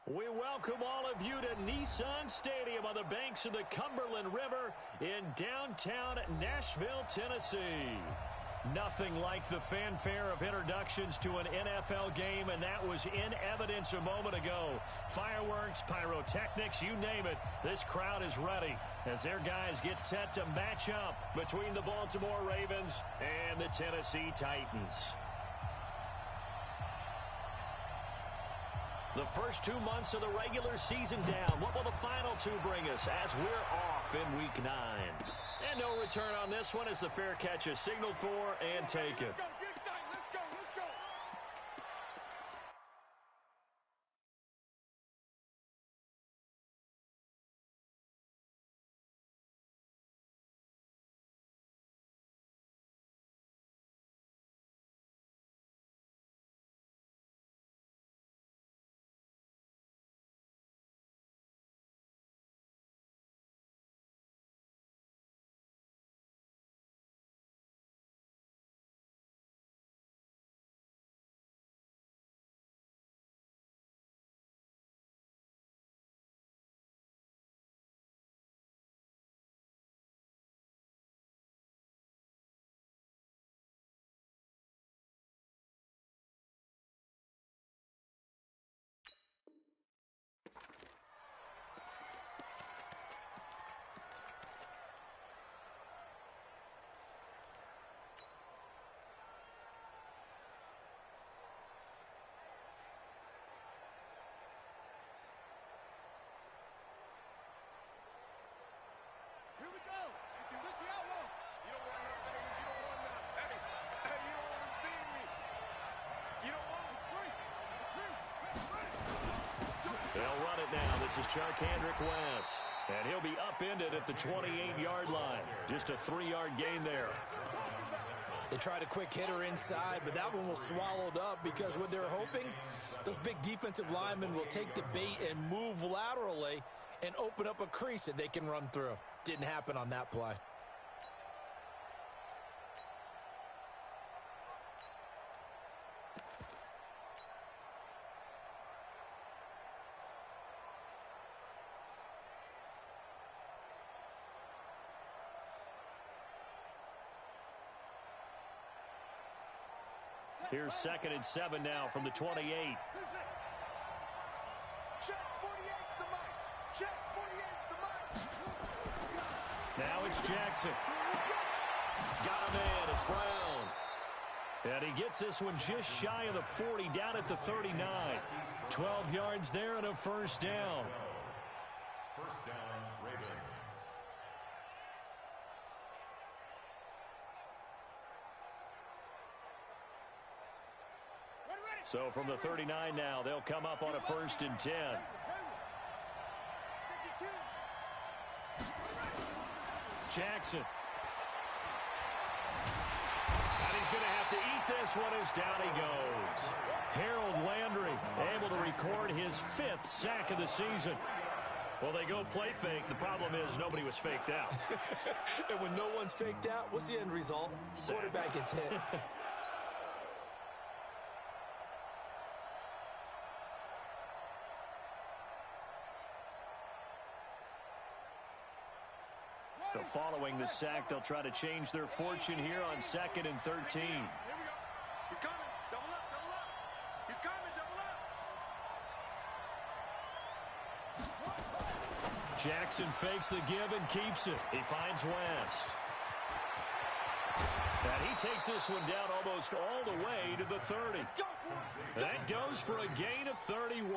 We welcome all of you to Nissan Stadium on the banks of the Cumberland River in downtown Nashville, Tennessee. Nothing like the fanfare of introductions to an NFL game, and that was in evidence a moment ago. Fireworks, pyrotechnics, you name it, this crowd is ready as their guys get set to match up between the Baltimore Ravens and the Tennessee Titans. The first 2 months of the regular season down. What will the final two bring us as we're off in Week 9? And no return on this one as the fair catch is signaled for and taken. Here we go. Switch the outlaw. You don't want to, baby. You don't want to. Hey, you don't want to see me. You don't want it's free. They'll run it now. This is Charkandrick West. And he'll be upended at the 28-yard line. Just a 3-yard gain there. They tried a quick hitter inside, but that one was swallowed up because what they're hoping, those big defensive linemen will take the bait and move laterally and open up a crease that they can run through. Didn't happen on that play. Here's 2nd and 7 now from the 28. Check 48's the mic. Check 48's the mic. Now it's Jackson. Got him in. It's Brown. And he gets this one just shy of the 40, down at the 39. 12 yards there and a first down. First down, Ravens. So from the 39 now, they'll come up on a 1st and 10. Jackson. And he's going to have to eat this one as down he goes. Harold Landry able to record his 5th sack of the season. Well, they go play fake. The problem is nobody was faked out. And when no one's faked out, what's the end result? Quarterback gets hit. So following the sack, they'll try to change their fortune here on 2nd and 13. Here we go. He's coming. Double up, double up. He's coming, double up. Jackson fakes the give and keeps it. He finds West. And he takes this one down almost all the way to the 30. That goes for a gain of 31.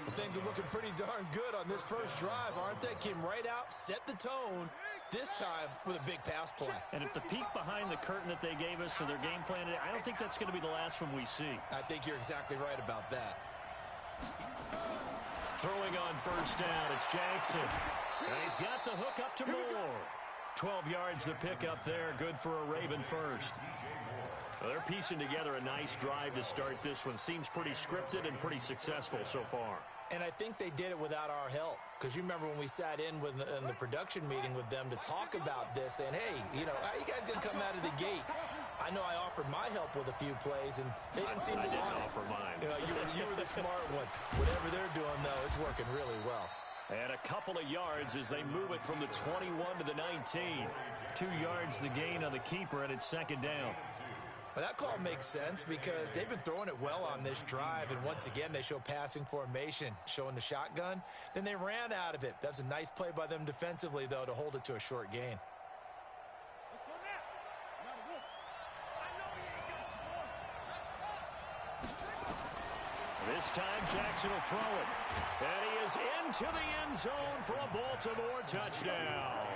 Well, things are looking pretty darn good on this first drive, aren't they? Came right out, set the tone, this time with a big pass play. And if the peek behind the curtain that they gave us for their game plan, I don't think that's going to be the last one we see. I think you're exactly right about that. Throwing on first down, it's Jackson. And he's got the hook up to Moore. 12 yards to pick up there, good for a Raven first. Well, they're piecing together a nice drive to start this one. Seems pretty scripted and pretty successful so far. And I think they did it without our help. Because you remember when we sat in the production meeting with them to talk about this, and hey, you know, how you guys going to come out of the gate? I know I offered my help with a few plays, and they didn't seem to want it. I didn't offer mine. You were the smart one. Whatever they're doing, though, it's working really well. And a couple of yards as they move it from the 21 to the 19. 2 yards the gain on the keeper, and it's second down. Well, that call makes sense because they've been throwing it well on this drive, and once again they show passing formation, showing the shotgun. Then they ran out of it. That's a nice play by them defensively, though, to hold it to a short gain. Let's go now. Now look. I know he ain't got the ball. This time Jackson will throw it. And he is into the end zone for a Baltimore touchdown.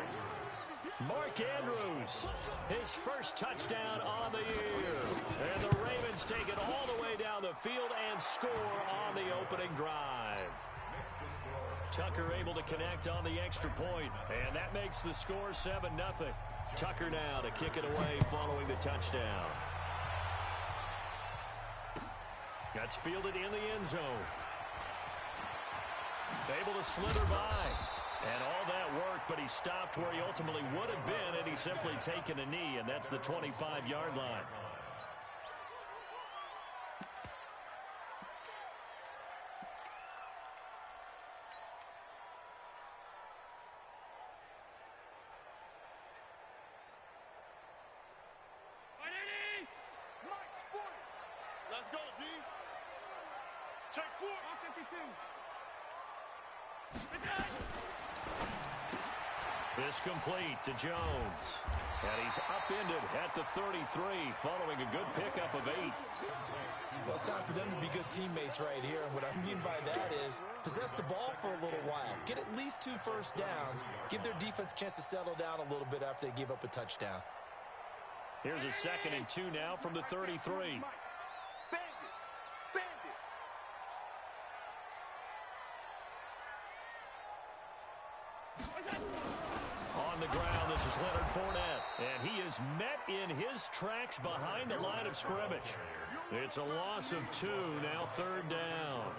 Mark Andrews, his first touchdown on the year. And the Ravens take it all the way down the field and score on the opening drive. Tucker able to connect on the extra point, and that makes the score 7-0. Tucker now to kick it away following the touchdown. That's fielded in the end zone. Able to slither by. And all that worked, but he stopped where he ultimately would have been, and he's simply taken a knee, and that's the 25-yard line. Mike's 40. Let's go, D. Check 4. 52. This complete to Jones. And he's upended at the 33 following a good pickup of 8. Well, it's time for them to be good teammates right here. And what I mean by that is possess the ball for a little while. Get at least 2 first downs. Give their defense a chance to settle down a little bit after they give up a touchdown. Here's a 2nd and 2 now from the 33. On the ground, this is Leonard Fournette, and he is met in his tracks behind the line of scrimmage. It's a loss of 2, now 3rd down.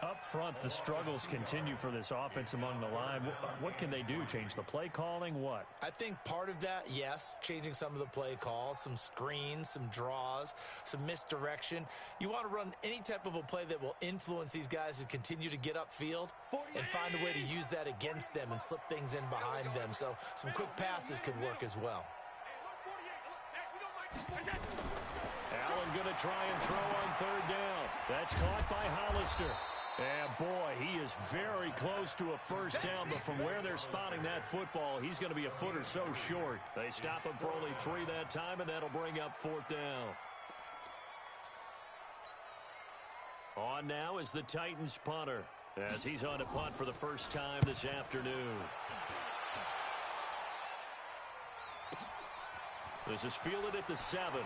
Up front, the struggles continue for this offense among the line. What can they do? Change the play calling? What? I think part of that, yes, changing some of the play calls, some screens, some draws, some misdirection. You want to run any type of a play that will influence these guys to continue to get upfield and find a way to use that against them and slip things in behind them. So some quick passes could work as well. Allen going to try and throw on 3rd down. That's caught by Hollister. And boy, he is very close to a first down, but from where they're spotting that football, he's going to be a foot or so short. They stop him for only 3 that time, and that'll bring up 4th down. On now is the Titans punter, as he's on to punt for the first time this afternoon. This is fielded at the 7.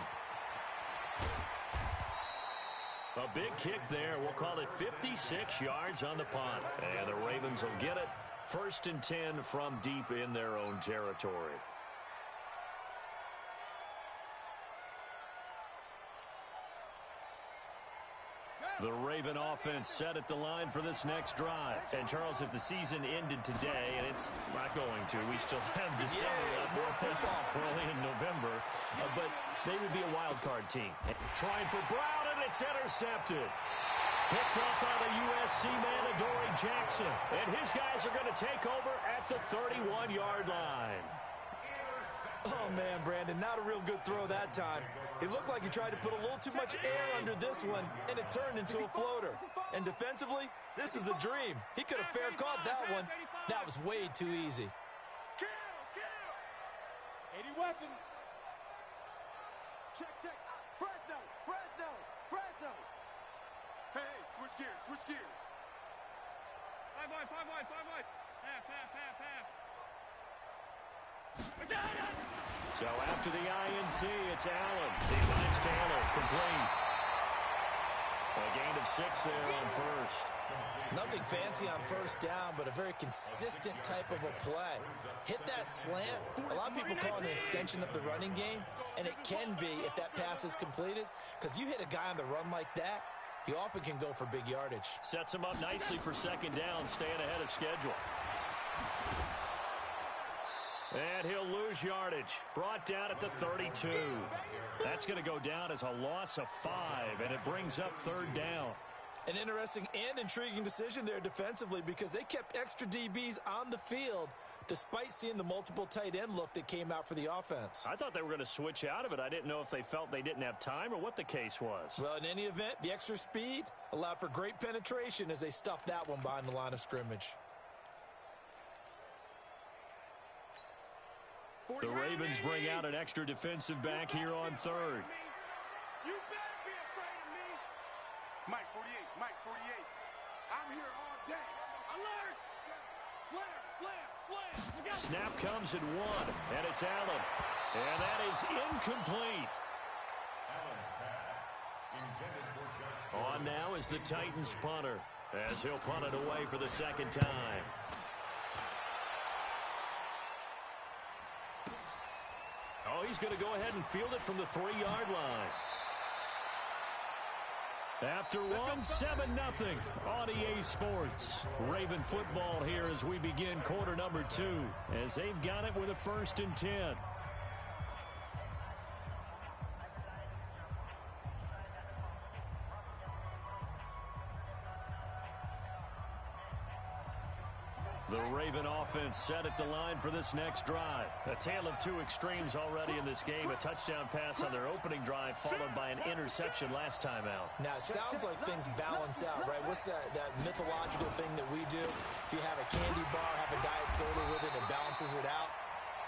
A big kick there. We'll call it 56 yards on the punt. And the Ravens will get it. 1st and 10 from deep in their own territory. The Raven offense set at the line for this next drive. And, Charles, if the season ended today, and it's not going to, we still have December left. We're only in November. But they would be a wild card team. Trying for Brown, and it's intercepted. Picked up by the USC man, Adoree Jackson. And his guys are going to take over at the 31-yard line. Oh, man, Brandon, not a real good throw that time. It looked like he tried to put a little too much air under this one, and it turned into a floater. And defensively, this is a dream. He could have fair caught that one. That was way too easy. Kill! 80 weapon. Check. Fresno. Hey, switch gears. 5 wide. Half. So after the INT, it's Allen. He finds Taylor. Complete. A gain of 6 there on first. Nothing fancy on first down, but a very consistent type of a play. Hit that slant. A lot of people call it an extension of the running game, and it can be if that pass is completed, because you hit a guy on the run like that, he often can go for big yardage. Sets him up nicely for 2nd down, staying ahead of schedule. And he'll lose yardage. Brought down at the 32. That's going to go down as a loss of 5, and it brings up 3rd down. An interesting and intriguing decision there defensively because they kept extra DBs on the field despite seeing the multiple tight end look that came out for the offense. I thought they were going to switch out of it. I didn't know if they felt they didn't have time or what the case was. Well, in any event, the extra speed allowed for great penetration as they stuffed that one behind the line of scrimmage. The Ravens bring out an extra defensive back here on 3rd. You better be afraid of me. Mike 48, Mike 48. I'm here all day. Alert! Slam. Snap comes at 1, and it's Allen. And that is incomplete. Allen's pass intended for Josh. On now is the Titans punter as he'll punt it away for the 2nd time. Oh, he's going to go ahead and field it from the 3-yard line. After 7-0 on EA Sports. Raven football here as we begin quarter number 2 as they've got it with a 1st and 10. The Raven offense set at the line for this next drive. A tale of 2 extremes already in this game. A touchdown pass on their opening drive followed by an interception last time out. Now, it sounds like things balance out, right? What's that mythological thing that we do? If you have a candy bar, have a diet soda with it, it balances it out.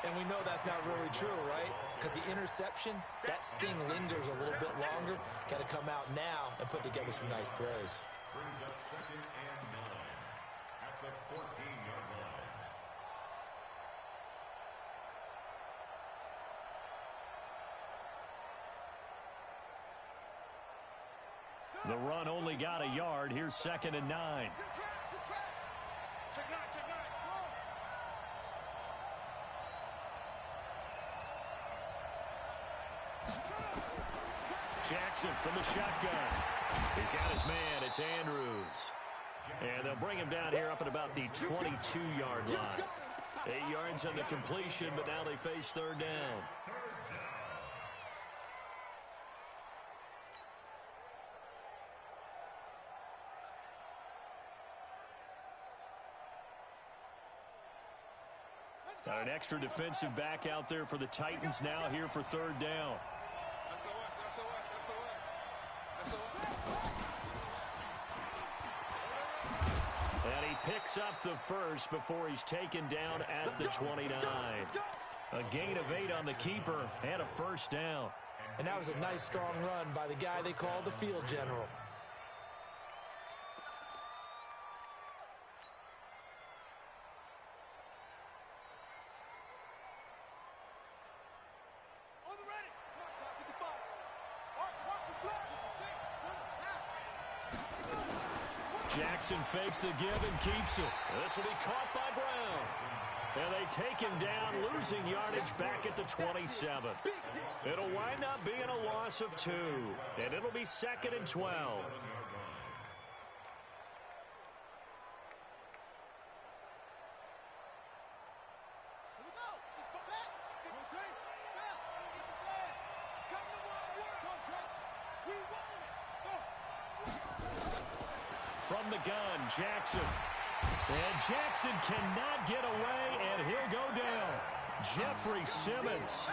And we know that's not really true, right? Because the interception, that sting lingers a little bit longer. Got to come out now and put together some nice plays. Brings up 2nd and 9 at the 14-yard line. The run only got a yard. Here's 2nd and 9. Check 9. Jackson from the shotgun. He's got his man. It's Andrews. And they'll bring him down here up at about the 22-yard line. 8 yards on the completion, but now they face 3rd down. Got an extra defensive back out there for the Titans now here for 3rd down. And he picks up the 1st before he's taken down at the 29. A gain of 8 on the keeper and a 1st down. And that was a nice, strong run by the guy they called the field general. Jackson fakes the give and keeps it. This will be caught by Brown. And they take him down, losing yardage back at the 27. It'll wind up being a loss of 2. And it'll be 2nd and 12. From the gun, Jackson. And Jackson cannot get away, and he'll go down. Jeffrey Simmons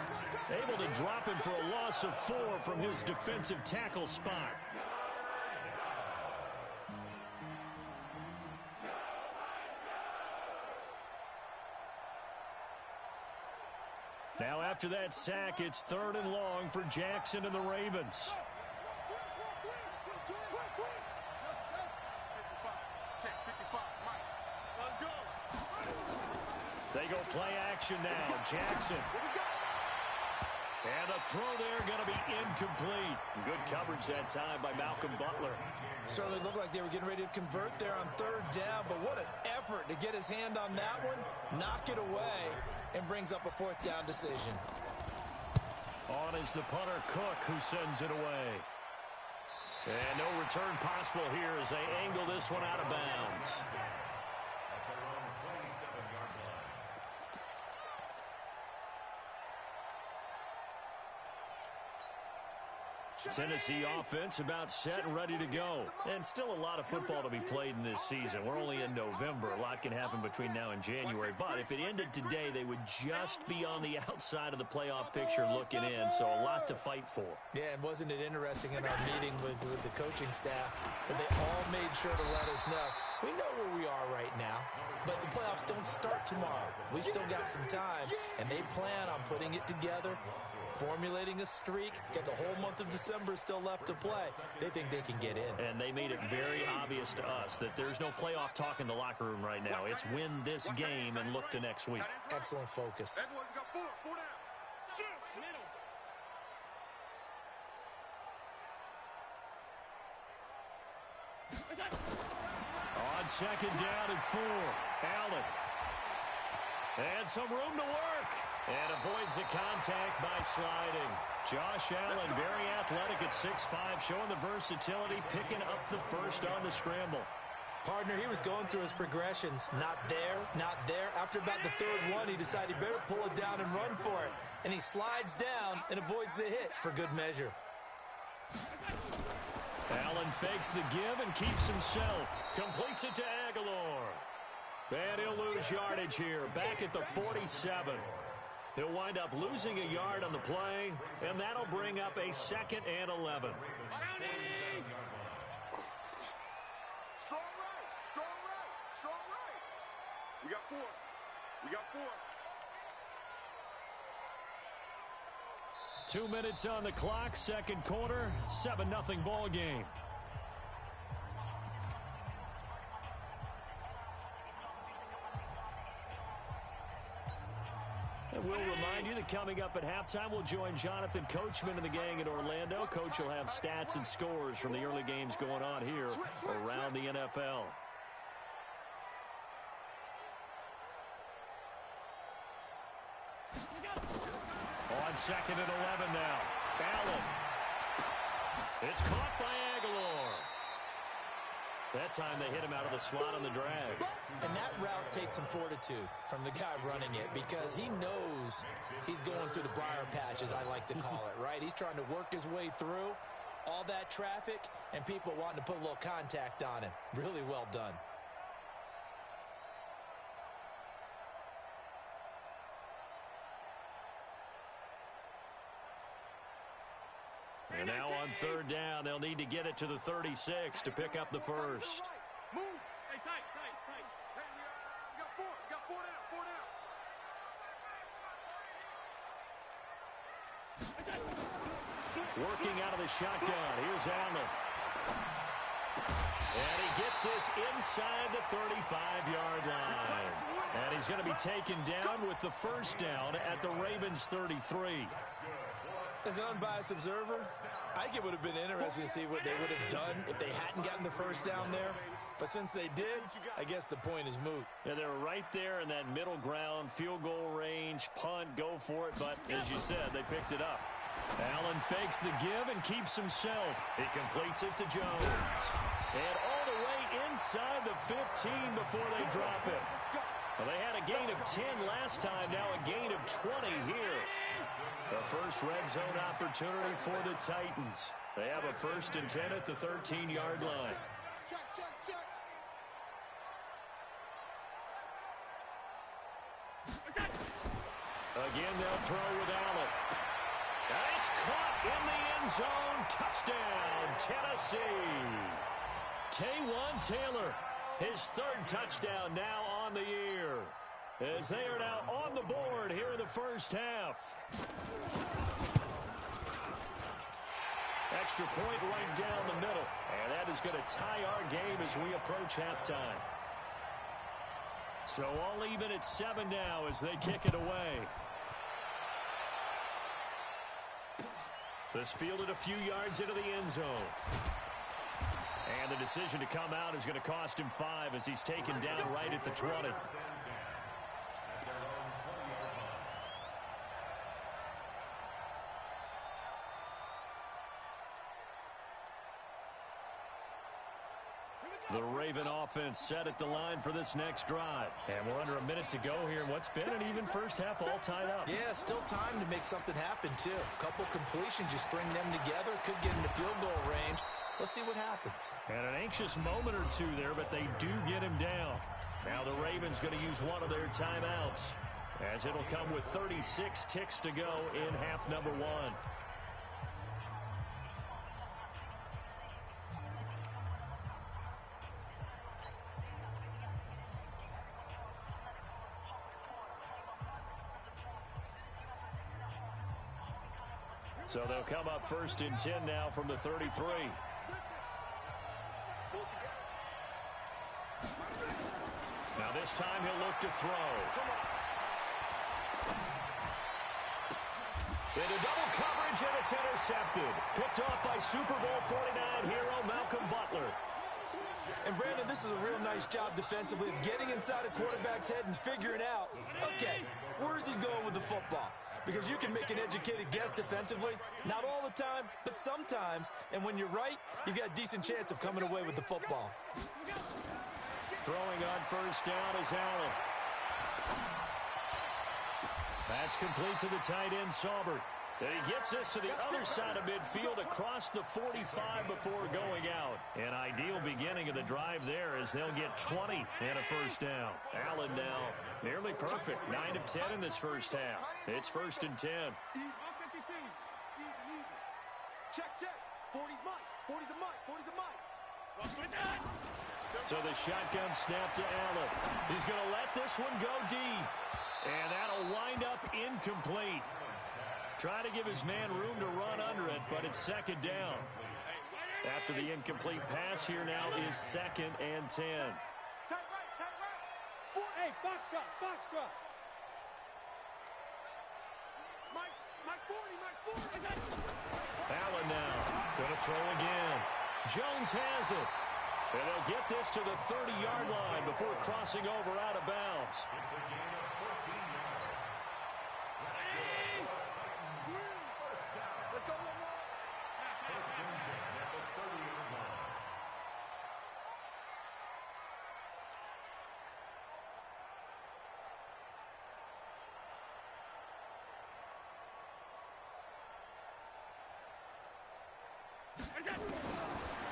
able to drop him for a loss of 4 from his defensive tackle spot. Now after that sack, it's 3rd and long for Jackson and the Ravens. They go play action now. Jackson. And the throw there going to be incomplete. Good coverage that time by Malcolm Butler. Certainly looked like they were getting ready to convert there on 3rd down, but what an effort to get his hand on that one, knock it away, and brings up a 4th down decision. On is the punter, Cook, who sends it away. And no return possible here as they angle this one out of bounds. Tennessee offense about set and ready to go. And still a lot of football to be played in this season. We're only in November. A lot can happen between now and January. But if it ended today, they would just be on the outside of the playoff picture looking in. So a lot to fight for. Yeah, and wasn't it interesting in our meeting with the coaching staff that they all made sure to let us know, we know where we are right now, but the playoffs don't start tomorrow. We still got some time, and they plan on putting it together, formulating a streak, got the whole month of December still left to play. They think they can get in. And they made it very obvious to us that there's no playoff talk in the locker room right now. It's win this game and look to next week. Excellent focus. Edwards got four down. Shoot. On second down and 4, Allen. And some room to work. And avoids the contact by sliding. Josh Allen, very athletic at 6'5", showing the versatility, picking up the first on the scramble. Partner, he was going through his progressions. Not there, not there. After about the third one, he decided he better pull it down and run for it. And he slides down and avoids the hit for good measure. Allen fakes the give and keeps himself. Completes it to Aguilar. And he'll lose yardage here, back at the 47. He'll wind up losing a yard on the play, and that'll bring up a 2nd and 11. Strong right. We got 4. 2 minutes on the clock, second quarter, 7-0 ball game. And we'll remind you that coming up at halftime, we'll join Jonathan Coachman and the gang in Orlando. Coach will have stats and scores from the early games going on here around the NFL. On second and 11 now. Allen. It's caught by Aguilar. That time they hit him out of the slot on the drag. And that route takes some fortitude from the guy running it because he knows he's going through the briar patch, as I like to call it, right? He's trying to work his way through all that traffic and people wanting to put a little contact on him. Really well done. And now on third down, they'll need to get it to the 36 to pick up the first. Move. Hey, tight. Hey, we got 4. We got 4 down. Working out of the shotgun. Here's Allen. And he gets this inside the 35-yard line. And he's going to be taken down with the first down at the Ravens 33. As an unbiased observer, I think it would have been interesting to see what they would have done if they hadn't gotten the first down there. But since they did, I guess the point is moot. Yeah, they're right there in that middle ground, field goal range, punt, go for it. But as you said, they picked it up. Allen fakes the give and keeps himself. He completes it to Jones. And all the way inside the 15 before they drop it. Well, they had a gain of 10 last time, now a gain of 20 here. The first red zone opportunity for the Titans. They have a 1st and 10 at the 13-yard line. Check. Again, they'll throw with Allen. And it's caught in the end zone. Touchdown, Tennessee. Taywan Taylor, his 3rd touchdown now on the year, as they are now on the board here in the first half. Extra point right down the middle. And that is going to tie our game as we approach halftime. So all even at 7 now as they kick it away. This fielded a few yards into the end zone. And the decision to come out is going to cost him 5 as he's taken down right at the 20. The Raven offense set at the line for this next drive. And we're under a minute to go here in what's been an even first half, all tied up. Yeah, still time to make something happen, too. A couple completions, you string them together, could get into field goal range. Let's see what happens. And an anxious moment or two there, but they do get him down. Now the Ravens going to use one of their timeouts, as it'll come with 36 ticks to go in half number one. So they'll come up 1st and 10 now from the 33. Now this time he'll look to throw. Into double coverage, and it's intercepted. Picked off by Super Bowl 49 hero Malcolm Butler. And Brandon, this is a real nice job defensively of getting inside a quarterback's head and figuring out, okay, where's he going with the football? Because you can make an educated guess defensively, not all the time, but sometimes. And when you're right, you've got a decent chance of coming away with the football. Throwing on 1st down is Allen. That's complete to the tight end, Saubert. And he gets this to the other side of midfield across the 45 before going out. An ideal beginning of the drive there, as they'll get 20 and a 1st down. Allen now nearly perfect. 9 of 10 in this first half. It's 1st and 10. Check, check. 40's mine. 40's a mine. 40's a mine. So the shotgun snap to Allen. He's going to let this one go deep. And that'll wind up incomplete. Trying to give his man room to run under it, but it's 2nd down. After the incomplete pass, here now is 2nd and 10. Tight right, tight right. Hey, box drop, box drop. Mike's 40, Mike's 40. Allen now going to throw again. Jones has it. And they'll get this to the 30-yard line before crossing over out of bounds. It's a gain of 14 yards. Let's go, First and 10 at the 30-yard line.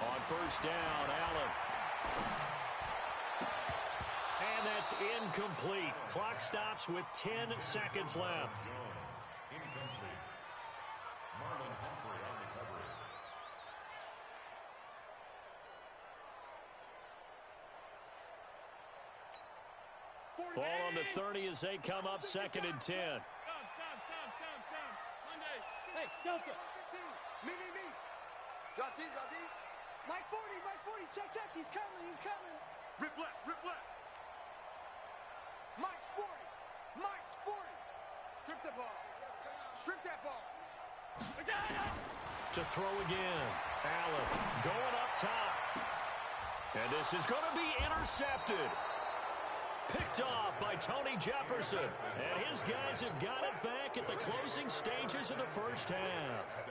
On 1st down, Allen. And that's incomplete. Clock stops with 10 seconds left. Jones, incomplete. Marlon Humphrey on the coverage. Ball on the 30 as they come up 2nd and 10. Hey, Delta. Me. Drop deep, drop deep. Mike 40, check, he's coming. Rip left. Mike's 40. Strip that ball. To throw again. Allen going up top. And this is going to be intercepted. Picked off by Tony Jefferson. And his guys have got it back at the closing stages of the first half.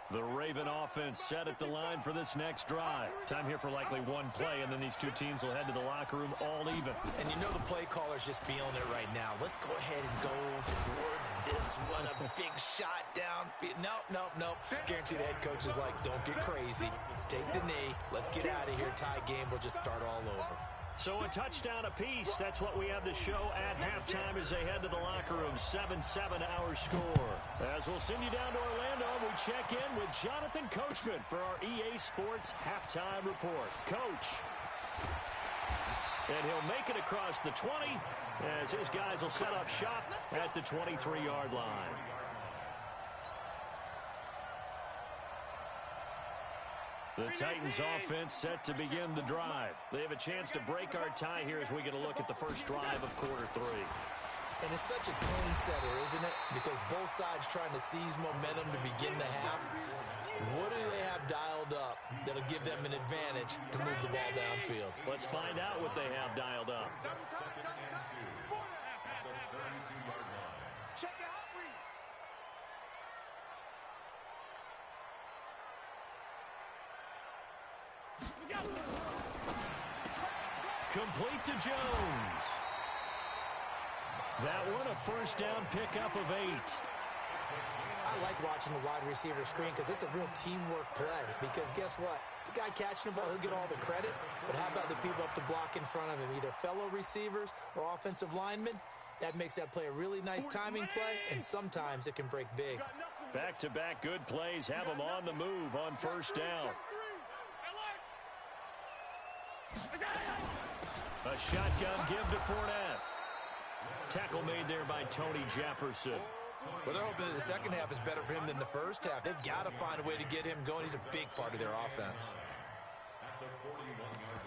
The Raven offense set at the line for this next drive. Time here for likely one play, and then these two teams will head to the locker room all even. And you know the play caller's just feeling it right now. Let's go ahead and go for this one. A big shot downfield. Nope. Guaranteed the head coach is like, don't get crazy. Take the knee. Let's get out of here. Tie game. We'll just start all over. So a touchdown apiece. That's what we have to show at halftime as they head to the locker room. 7-7 our score. As we'll send you down to Orlando, we check in with Jonathan Coachman for our EA Sports Halftime Report. Coach. And he'll make it across the 20 as his guys will set up shop at the 23-yard line. The Titans offense set to begin the drive. They have a chance to break our tie here as we get a look at the first drive of quarter 3. And it's such a tone setter, isn't it? Because both sides trying to seize momentum to begin the half. What do they have dialed up that'll give them an advantage to move the ball downfield? Let's find out what they have dialed up. the 32-yard line. Check it out, read. Complete to Jones. That one a first down pickup of 8. I like watching the wide receiver screen because it's a real teamwork play. Because guess what? The guy catching the ball, he'll get all the credit. But how about the people up to block in front of him, either fellow receivers or offensive linemen? That makes that play a really nice timing play, and sometimes it can break big. Back-to-back good plays have them on the move on first down. A shotgun give to Fournette. Tackle made there by Tony Jefferson. Well, they're hoping that the second half is better for him than the first half. They've got to find a way to get him going. He's a big part of their offense. At the 41-yard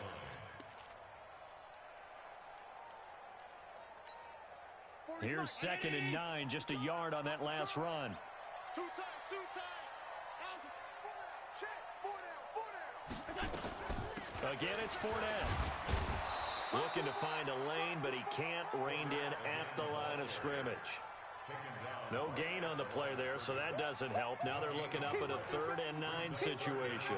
line. Here's 2nd and 9, just a yard on that last run. Two times. Down to 4 down. Check. 4 down. Again, it's Fournette. Looking to find a lane, but he can't rein in at the line of scrimmage. No gain on the play there, so that doesn't help. Now they're looking up at a 3rd and 9 situation.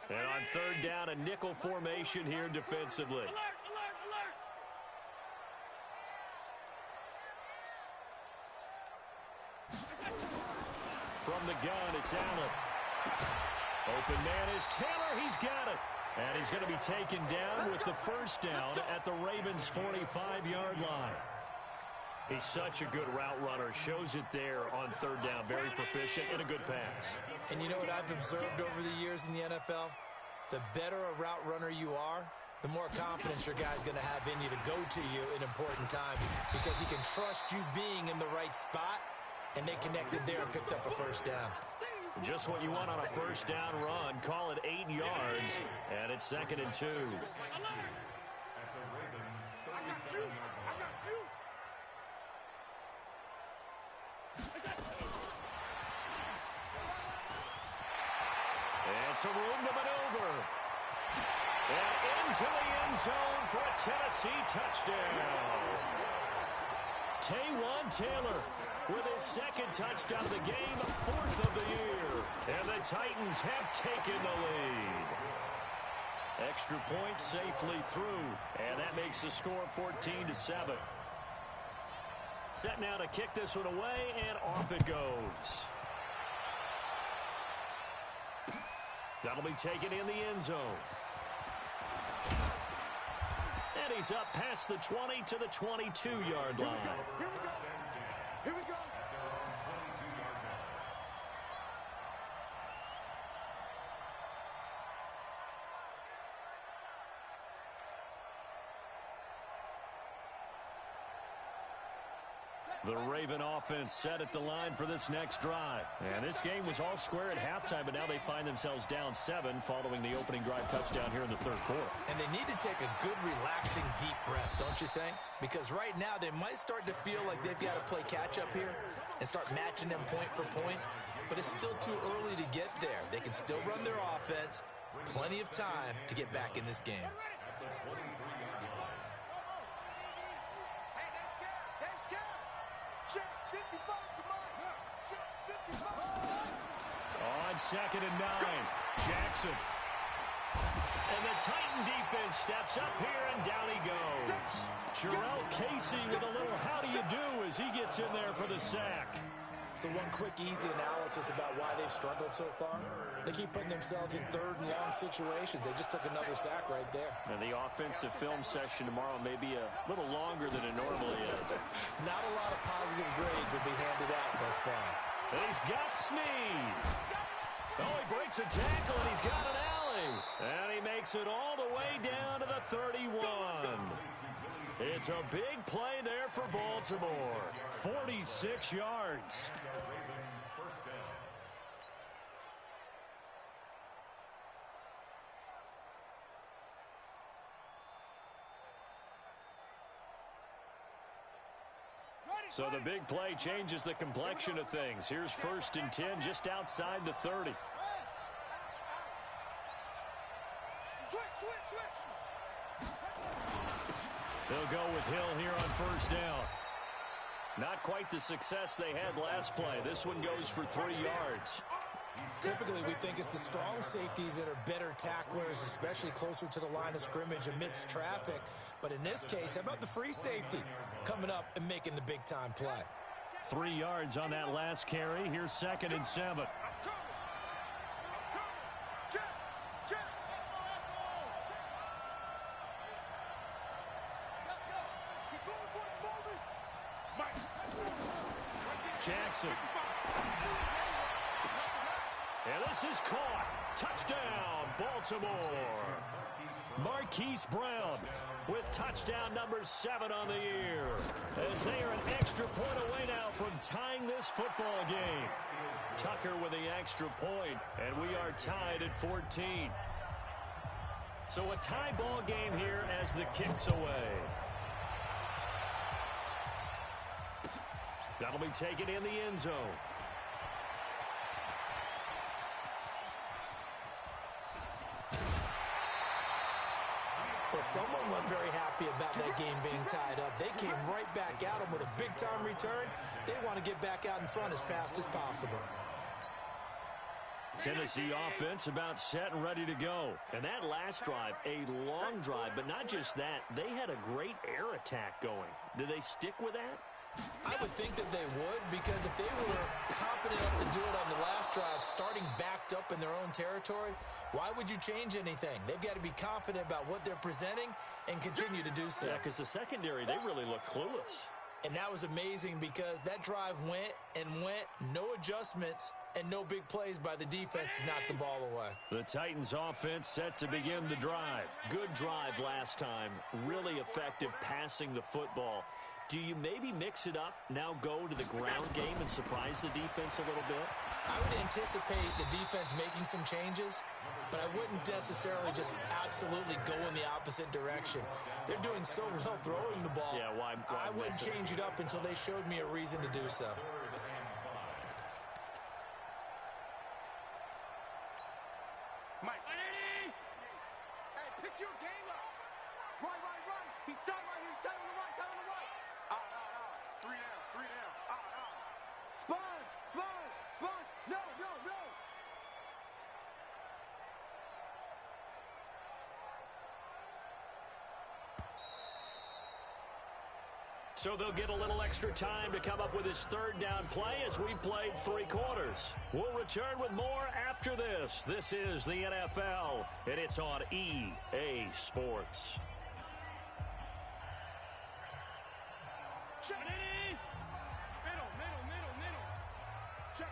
And on 3rd down, a nickel formation here defensively. From the gun, it's Allen. Open man is Taylor. He's got it. And he's going to be taken down with the first down at the Ravens' 45-yard line. He's such a good route runner. Shows it there on 3rd down. Very proficient and a good pass. And you know what I've observed over the years in the NFL? The better a route runner you are, the more confidence your guy's going to have in you to go to you in important times because he can trust you being in the right spot, and they connected there and picked up a first down. Just what you want on a first down run. Call it 8 yards, and it's 2nd and 2. At the Ravens' 37-yard line. And some room to maneuver. And into the end zone for a Tennessee touchdown. Taywan Taylor with his 2nd touchdown of the game, 4th of the year. And the Titans have taken the lead. Extra point safely through. And that makes the score 14-7. Set now to kick this one away, and off it goes. That'll be taken in the end zone. And he's up past the 20 to the 22-yard line. Here we go. The Raven offense set at the line for this next drive. And this game was all square at halftime, but now they find themselves down 7 following the opening drive touchdown here in the 3rd quarter. And they need to take a good, relaxing, deep breath, don't you think? Because right now they might start to feel like they've got to play catch-up here and start matching them point for point. But it's still too early to get there. They can still run their offense. Plenty of time to get back in this game. On 2nd and 9, Jackson. And the Titan defense steps up here, and down he goes. Jarrell Casey with a little how do you do as he gets in there for the sack. So one quick, easy analysis about why they've struggled so far. They keep putting themselves in 3rd and long situations. They just took another sack right there. And the offensive film session tomorrow may be a little longer than it normally is. Not a lot of positive grades will be handed out thus far. And he's got Snead. Oh, he breaks a tackle, and he's got an alley. And he makes it all the way down to the 31. It's a big play there for Baltimore. 46 yards. So the big play changes the complexion of things. Here's 1st and 10 just outside the 30. They'll go with Hill here on 1st down. Not quite the success they had last play. This one goes for 3 yards. Typically, we think it's the strong safeties that are better tacklers, especially closer to the line of scrimmage amidst traffic. But in this case, how about the free safety coming up and making the big-time play? 3 yards on that last carry. Here's 2nd and 7. Jackson. And this is caught. Touchdown, Baltimore. Marquise Brown with touchdown number 7 on the year, as they are an extra point away now from tying this football game. Tucker with the extra point, and we are tied at 14. So a tie ball game here as the kick's away. That'll be taken in the end zone. Well, someone wasn't very happy about that game being tied up. They came right back at them with a big-time return. They want to get back out in front as fast as possible. Tennessee offense about set and ready to go. And that last drive, a long drive, but not just that. They had a great air attack going. Do they stick with that? I would think that they would, because if they were competent enough to do it on the last drive, starting backed up in their own territory, why would you change anything? They've got to be confident about what they're presenting and continue to do so. Yeah, because the secondary, they really look clueless. And that was amazing because that drive went and went, no adjustments, and no big plays by the defense to knock the ball away. The Titans offense set to begin the drive. Good drive last time. Really effective passing the football. Do you maybe mix it up, now go to the ground game and surprise the defense a little bit? I would anticipate the defense making some changes, but I wouldn't necessarily just absolutely go in the opposite direction. They're doing so well throwing the ball. Yeah, why I wouldn't change it up until they showed me a reason to do so. Mike. Hey, pick your game up. Run. He's telling right here. He's telling him to run. Tell him to run. Out. 3 down. Out. Sponge. No. So they'll get a little extra time to come up with his 3rd down play as we played 3 quarters. We'll return with more after this. This is the NFL, and it's on EA Sports. Check. Middle. Check.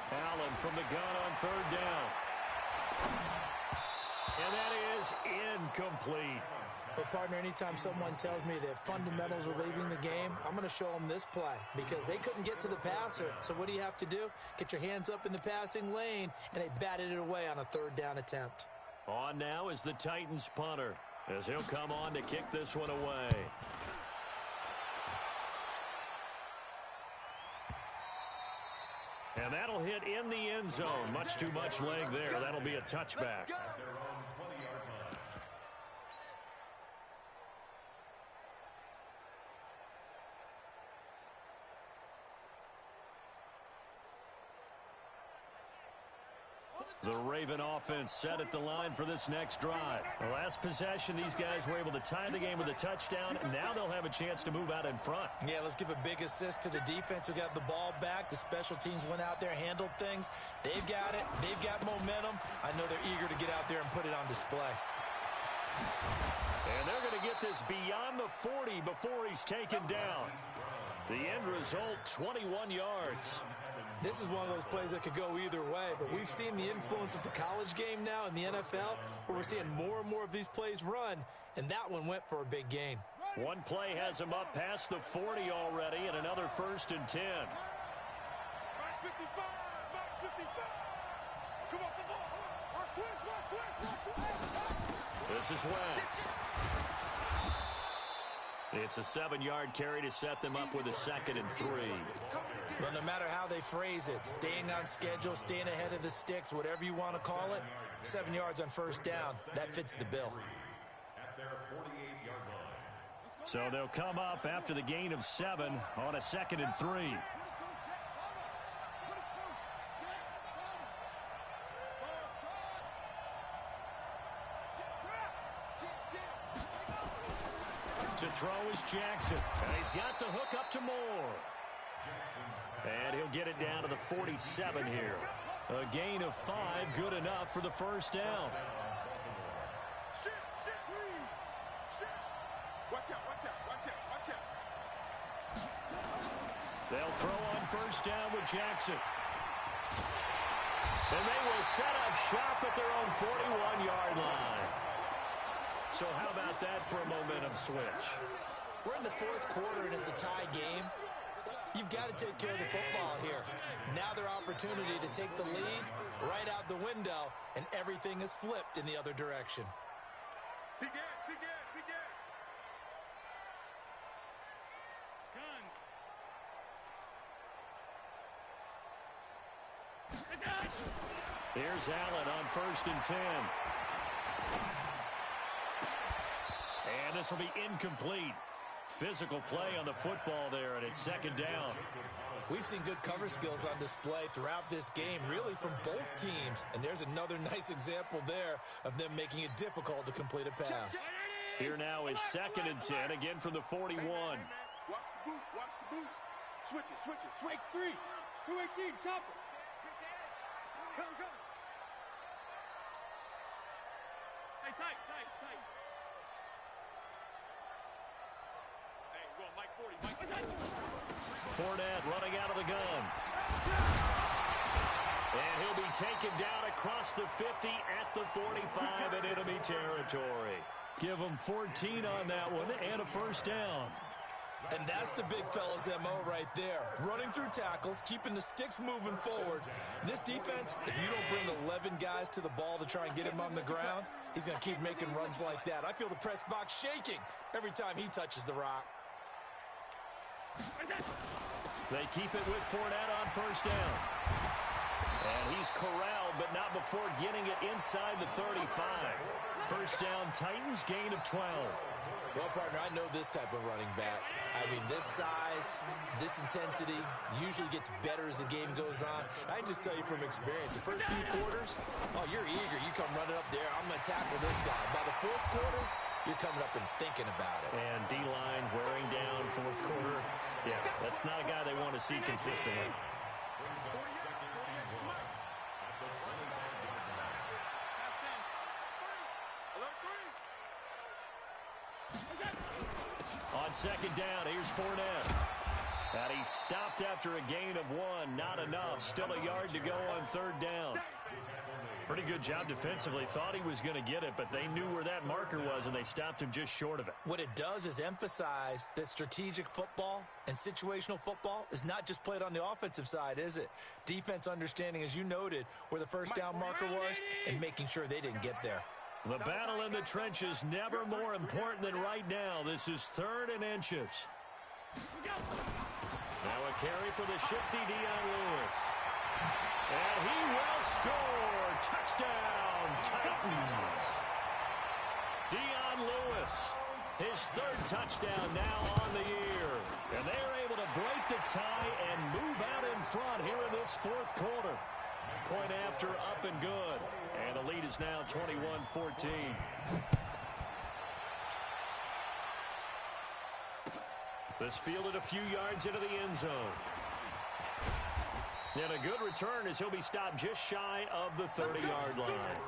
Allen from the gun on 3rd down. And that is incomplete. But, partner, anytime someone tells me that fundamentals are leaving the game, I'm going to show them this play because they couldn't get to the passer. So what do you have to do? Get your hands up in the passing lane, and they batted it away on a 3rd down attempt. On now is the Titans punter, as he'll come on to kick this one away. And that'll hit in the end zone. Much too much leg there. That'll be a touchback. The Raven offense set at the line for this next drive. The last possession, these guys were able to tie the game with a touchdown. Now they'll have a chance to move out in front. Yeah, let's give a big assist to the defense who got the ball back. The special teams went out there, handled things. They've got it. They've got momentum. I know they're eager to get out there and put it on display. And they're going to get this beyond the 40 before he's taken down. The end result, 21 yards. This is one of those plays that could go either way, but we've seen the influence of the college game now in the NFL, where we're seeing more and more of these plays run, and that one went for a big gain. One play has him up past the 40 already, and another 1st and 10. Mike 55. Come on, the ball. This is West. It's a 7-yard carry to set them up with a 2nd and 3. Well, no matter how they phrase it, staying on schedule, staying ahead of the sticks, whatever you want to call it, 7 yards on first down, that fits the bill. At their 48-yard line. So they'll come up after the gain of 7 on a 2nd and 3. To throw is Jackson. And he's got the hook up to Moore. And he'll get it down to the 47 here. A gain of 5, good enough for the first down. They'll throw on first down with Jackson. And they will set up shop at their own 41-yard line. So how about that for a momentum switch? We're in the 4th quarter, and it's a tie game. You've got to take care of the football here. Now their opportunity to take the lead right out the window, and everything is flipped in the other direction. Begin. Here's Allen on 1st and 10. And this will be incomplete. Physical play on the football there, and it's 2nd down. We've seen good cover skills on display throughout this game, really from both teams. And there's another nice example there of them making it difficult to complete a pass. Here now is 2nd and 10, again from the 41. Watch the boot. Switch it. Switch 3. 218, chopper. Come. Hey, tight. Hey, go on, Mike 40. Fournette running out of the gun. And he'll be taken down across the 50 at the 45 in enemy territory. Give him 14 on that one and a first down. And that's the big fella's MO right there. Running through tackles, keeping the sticks moving forward. This defense, if you don't bring 11 guys to the ball to try and get him on the ground, he's going to keep making runs like that. I feel the press box shaking every time he touches the rock. They keep it with Fournette on first down. And he's corralled, but not before getting it inside the 35. First down, Titans, gain of 12. Well, partner, I know this type of running back. I mean, this size, this intensity usually gets better as the game goes on. I just tell you from experience, the first few quarters, oh, you're eager. You come running up there. I'm going to tackle this guy. By the 4th quarter, you're coming up and thinking about it. And D-line wearing down 4th quarter. Yeah, that's not a guy they want to see consistently. On 2nd down, here's Fournette. And he stopped after a gain of 1. Not enough. Still a yard to go on 3rd down. Pretty good job defensively. Thought he was going to get it, but they knew where that marker was, and they stopped him just short of it. What it does is emphasize that strategic football and situational football is not just played on the offensive side, is it? Defense understanding, as you noted, where the first down marker was and making sure they didn't get there. The battle in the trenches never more important than right now. This is 3rd and inches. Now a carry for the shifty Dion Lewis. And he will score. Touchdown, Titans. Dion Lewis, his 3rd touchdown now on the year. And they're able to break the tie and move out in front here in this 4th quarter. Point after, up and good. And the lead is now 21-14. This fielded a few yards into the end zone. And a good return as he'll be stopped just shy of the 30-yard line.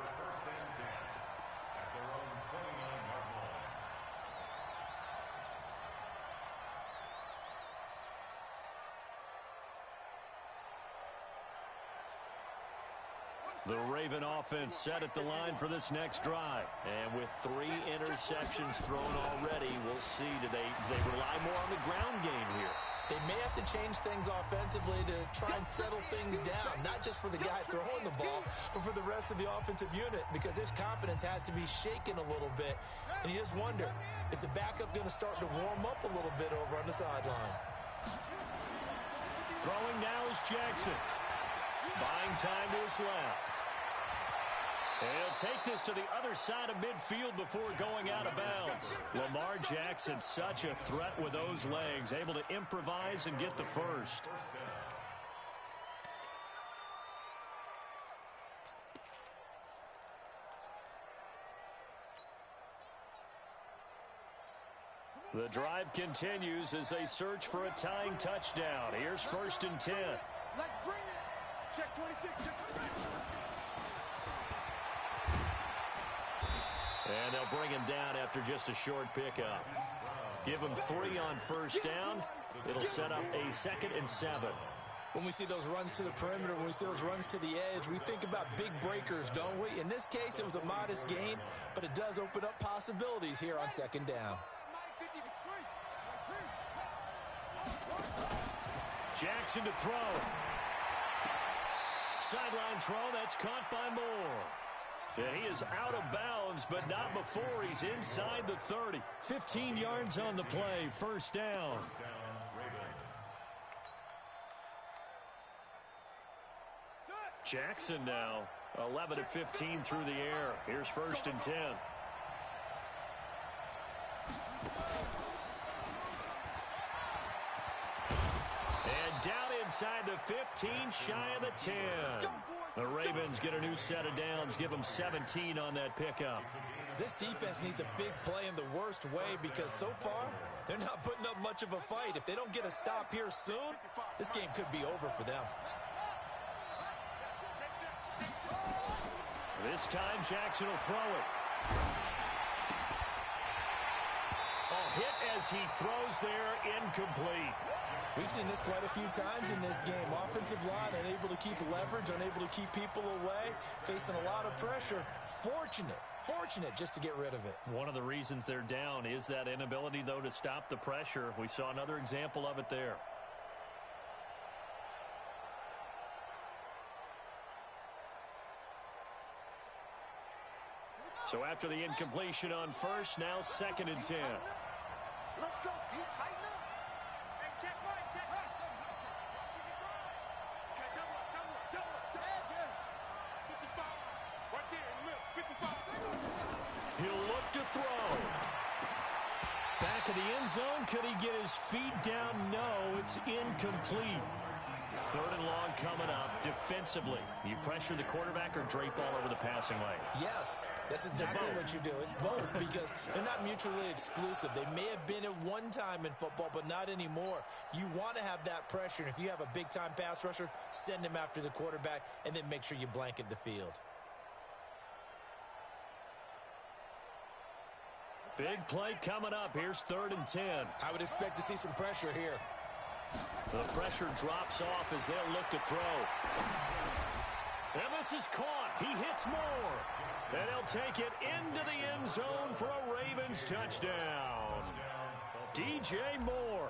The Raven offense set at the line for this next drive. And with 3 interceptions thrown already, we'll see. Do they rely more on the ground game here? They may have to change things offensively to try and settle things down, not just for the guy throwing the ball, but for the rest of the offensive unit, because his confidence has to be shaken a little bit. And you just wonder, is the backup going to start to warm up a little bit over on the sideline? Throwing now is Jackson. Buying time to his left. He'll take this to the other side of midfield before going out of bounds. Lamar Jackson, such a threat with those legs, able to improvise and get the first. The drive continues as they search for a tying touchdown. Here's 1st and 10. Let's bring it. Check 26. And they'll bring him down after just a short pickup. Give him 3 on 1st down. It'll set up a 2nd and 7. When we see those runs to the perimeter, when we see those runs to the edge, we think about big breakers, don't we? In this case, it was a modest gain, but it does open up possibilities here on 2nd down. Jackson to throw. Sideline throw, that's caught by Moore. And he is out of bounds, but not before he's inside the 30. 15 yards on the play, 1st down. Jackson now, 11 of 15 through the air. Here's 1st and 10. And down inside the 15, shy of the 10. The Ravens get a new set of downs, give them 17 on that pickup. This defense needs a big play in the worst way because so far, they're not putting up much of a fight. If they don't get a stop here soon, this game could be over for them. This time, Jackson will throw it. A hit as he throws there, incomplete. We've seen this quite a few times in this game. Offensive line unable to keep leverage, unable to keep people away, facing a lot of pressure. Fortunate just to get rid of it. One of the reasons they're down is that inability, though, to stop the pressure. We saw another example of it there. So after the incompletion on 1st, now 2nd and 10. Let's go, D. Tighten up. Hey, check right, check right. Okay, double up. 55. Right there in the middle, 55. He'll look to throw. Back of the end zone. Could he get his feet down? No, it's incomplete. 3rd and long coming up. Defensively, you pressure the quarterback or drape all over the passing lane? Yes, that's exactly what you do. It's both because they're not mutually exclusive. They may have been at one time in football, but not anymore. You want to have that pressure. And if you have a big-time pass rusher, send him after the quarterback and then make sure you blanket the field. Big play coming up. Here's 3rd and 10. I would expect to see some pressure here. The pressure drops off as they'll look to throw. And this is caught. He hits Moore. And he'll take it into the end zone for a Ravens touchdown. DJ Moore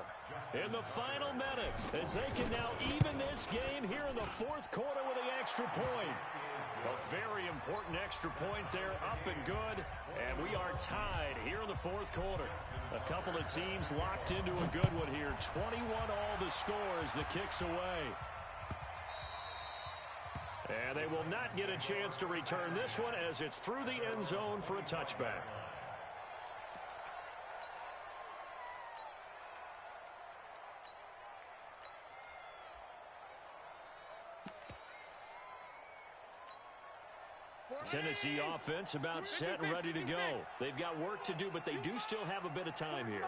in the final minute as they can now even this game here in the 4th quarter with the extra point. A very important extra point there, up and good, and we are tied here in the 4th quarter. A couple of teams locked into a good one here. 21 all the score as the kick's away. And they will not get a chance to return this one as it's through the end zone for a touchback. Tennessee offense about set and ready to go. They've got work to do, but they do still have a bit of time here.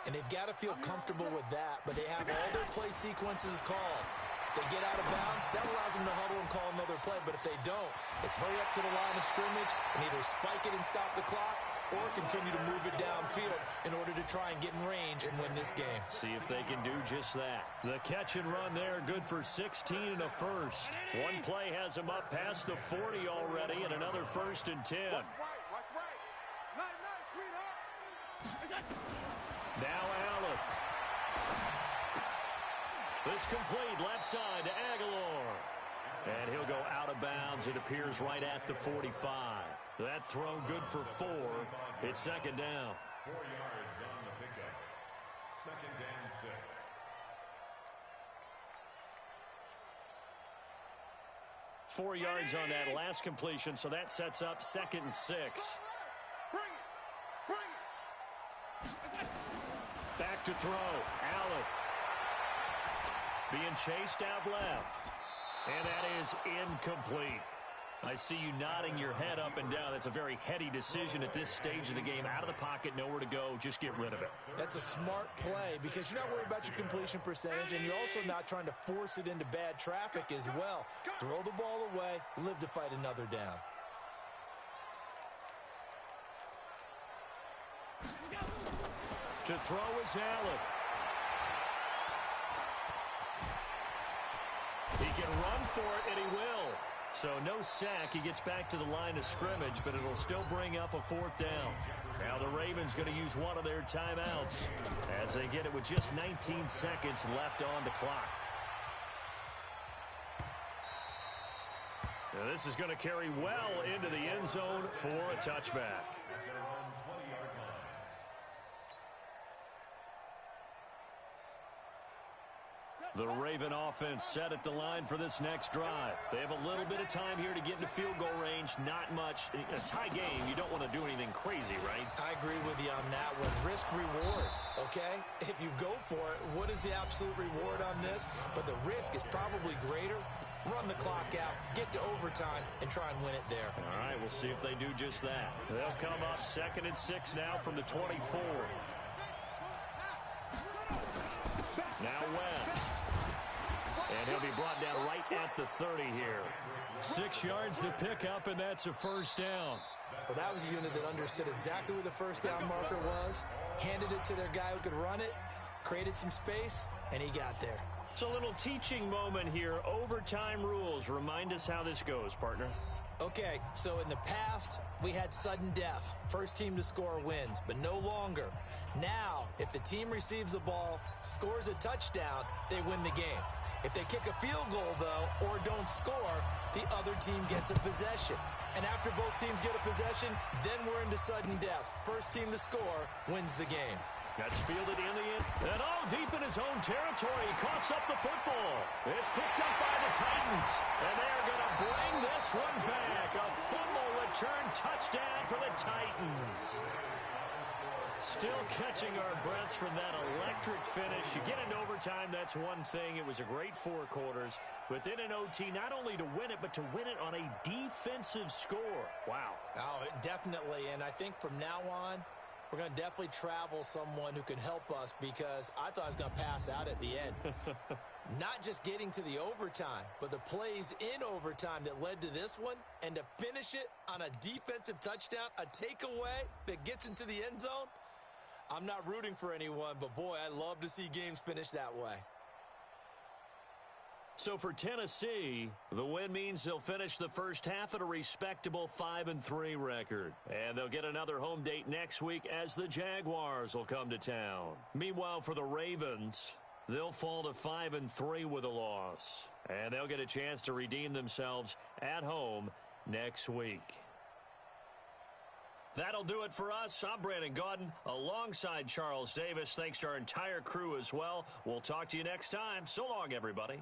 And they've got to feel comfortable with that, but they have all their play sequences called. If they get out of bounds, that allows them to huddle and call another play. But if they don't, it's hurry up to the line of scrimmage and either spike it and stop the clock or continue to move it downfield in order to try and get in range and win this game. See if they can do just that. The catch and run there, good for 16 and a first. One play has them up past the 40 already, and another 1st and 10. Watch right. Nice, sweetheart. Now Allen. This complete left side to Aguilar. And he'll go out of bounds, it appears, right at the 45. That throw good for 4. It's second down. 4 yards on the pickup. Second and 6. Four yards on that last completion, so that sets up second and 6. Back to throw. Allen. Being chased out left. And that is incomplete. I see you nodding your head up and down. That's a very heady decision at this stage of the game. Out of the pocket, nowhere to go. Just get rid of it. That's a smart play because you're not worried about your completion percentage, and you're also not trying to force it into bad traffic as well. Throw the ball away, live to fight another down. To throw is Allen. He can run for it, and he will. So no sack. He gets back to the line of scrimmage, but it'll still bring up a 4th down. Now the Ravens going to use one of their timeouts as they get it with just 19 seconds left on the clock. Now this is going to carry well into the end zone for a touchback. The Raven offense set at the line for this next drive. They have a little bit of time here to get into field goal range. Not much. A tie game, you don't want to do anything crazy, right? I agree with you on that one. Risk reward, okay? If you go for it, what is the absolute reward on this? But the risk is probably greater. Run the clock out, get to overtime, and try and win it there. All right, we'll see if they do just that. They'll come up 2nd and 6 now from the 24. Now West. And he'll be brought down right at the 30 here. 6 yards to pick up, and that's a 1st down. Well, that was a unit that understood exactly where the 1st down marker was, handed it to their guy who could run it, created some space, and he got there. It's a little teaching moment here. Overtime rules. Remind us how this goes, partner. Okay, so in the past, we had sudden death. First team to score wins, but no longer. Now, if the team receives the ball, scores a touchdown, they win the game. If they kick a field goal, though, or don't score, the other team gets a possession. And after both teams get a possession, then we're into sudden death. First team to score wins the game. That's fielded in the end. And all deep in his own territory. He coughs up the football. It's picked up by the Titans. And they're going to bring this one back. A fumble return touchdown for the Titans. Still catching our breaths from that electric finish. You get into overtime, that's one thing. It was a great 4 quarters. But then in OT, not only to win it, but to win it on a defensive score. Wow. Oh, definitely. And I think from now on, we're going to definitely travel someone who can help us because I thought I was going to pass out at the end. Not just getting to the overtime, but the plays in overtime that led to this one, and to finish it on a defensive touchdown, a takeaway that gets into the end zone. I'm not rooting for anyone, but boy, I love to see games finish that way. So for Tennessee, the win means they'll finish the first half at a respectable 5-3 record. And they'll get another home date next week as the Jaguars will come to town. Meanwhile, for the Ravens, they'll fall to 5-3 with a loss. And they'll get a chance to redeem themselves at home next week. That'll do it for us. I'm Brandon Gaudin alongside Charles Davis. Thanks to our entire crew as well. We'll talk to you next time. So long, everybody.